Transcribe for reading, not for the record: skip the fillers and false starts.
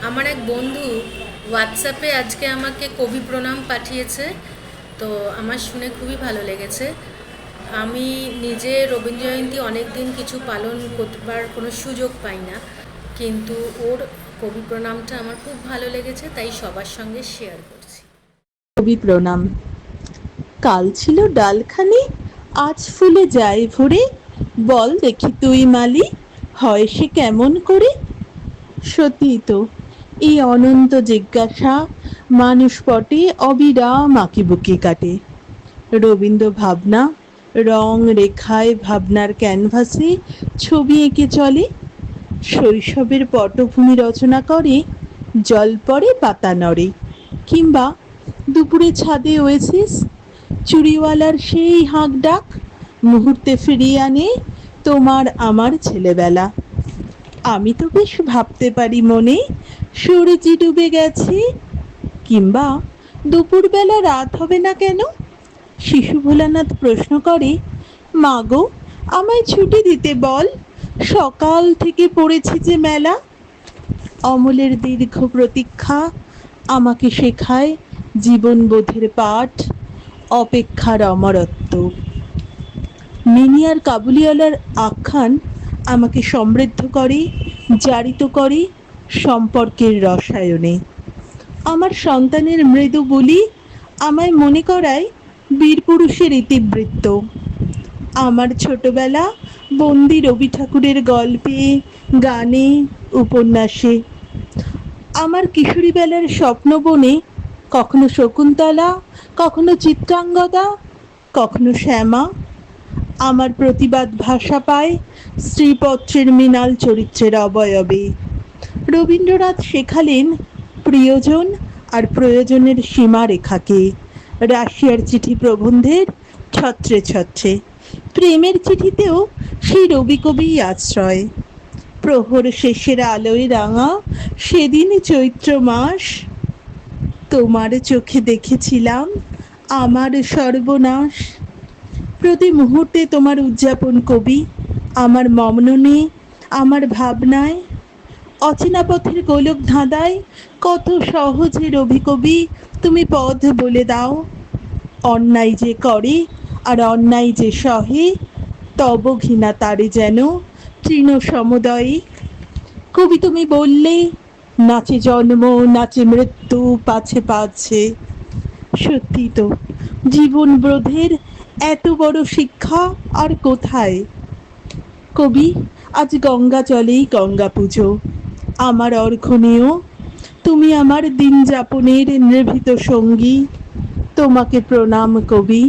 আমার এক বন্ধু হোয়াটসঅ্যাপে আজকে আমাকে কবি প্রণাম পাঠিয়েছে। তো আমার শুনে খুবই ভালো লেগেছে। আমি নিজে রবীন্দ্র জয়ন্তী অনেক দিন কিছু পালন করবার কোনো সুযোগ পাই না, কিন্তু ওর কবি প্রণামটা আমার খুব ভালো লেগেছে, তাই সবার সঙ্গে শেয়ার করছি। কবি প্রণাম। কাল ছিল ডালখানি, আজ ফুলে যায় ভরে। বল দেখি তুই মালি, হয় সে কেমন করে? সত্যিই তো, এই অনন্ত জিজ্ঞাসা মানুষ পটে অবিরাম আঁকিবুকি কাটে। রবীন্দ্র ভাবনা, রং রেখায় ভাবনার ক্যানভাসে ছবি এঁকে চলে। শৈশবের পটভূমি রচনা করে, জল পড়ে পাতা নড়ে, কিংবা দুপুরে ছাদে ওয়েসিস, চুড়িওয়ালার সেই হাঁক ডাক মুহূর্তে ফিরিয়ে আনে তোমার আমার ছেলেবেলা। আমি তো বেশ ভাবতে পারি মনে, সূর্যি ডুবে গেছে, কিংবা দুপুরবেলা রাত হবে না কেন? শিশু ভোলানাথ প্রশ্ন করে, মা গো, আমায় ছুটি দিতে বল, সকাল থেকে পড়েছি যে মেলা। অমলের দীর্ঘ প্রতীক্ষা আমাকে শেখায় জীবনবোধের পাঠ, অপেক্ষার অমরত্ব। মিনিয়ার কাবুলিওয়ালার আখ্যান আমাকে সমৃদ্ধ করে, জারিত করে সম্পর্কের রসায়নে। আমার সন্তানের মৃদু বুলি আমায় মনে করায় বীরপুরুষের ইতিবৃত্ত। আমার ছোটবেলা বন্দি রবি ঠাকুরের গল্পে, গানে, উপন্যাসে। আমার কিশোরীবেলার স্বপ্নবনে কখনো শকুন্তলা, কখনো চিত্রাঙ্গদা, কখনো শ্যামা। আমার প্রতিবাদ ভাষা পায় স্ত্রীপত্রের মৃণাল চরিত্রের অবয়বে। রবীন্দ্রনাথ শেখালেন প্রিয়জন আর প্রয়োজনের সীমারেখাকে। রাশিয়ার চিঠি প্রবন্ধের ছত্রে ছত্রে, প্রেমের চিঠিতেও সেই রবি কবিই আশ্রয়। প্রহর শেষের আলোয় রাঙা সেদিন চৈত্র মাস, তোমার চোখে দেখেছিলাম আমার সর্বনাশ। প্রতি মুহূর্তে তোমার উদযাপন কবি, আমার মননে, আমার ভাবনায়। অচেনা পথের গোলক ধাঁধায় কত সহজে রবি কবি তুমি পথ বলে দাও। অন্যায় যে করে আর অন্যায় যে সহে, তব ঘৃণা তারে যেন তৃণ সমুদয়ে। কবি তুমি বললে, নাচে জন্ম নাচে মৃত্যু পাছে পাছে। সত্যি তো, জীবন বোধের এত বড় শিক্ষা আর কোথায়? কবি, আজ গঙ্গা জলেই গঙ্গা পুজো, আমার অর্ঘ্য, তুমি আমার দিন যাপনের নিভৃত সঙ্গী। তোমাকে প্রণাম কবি।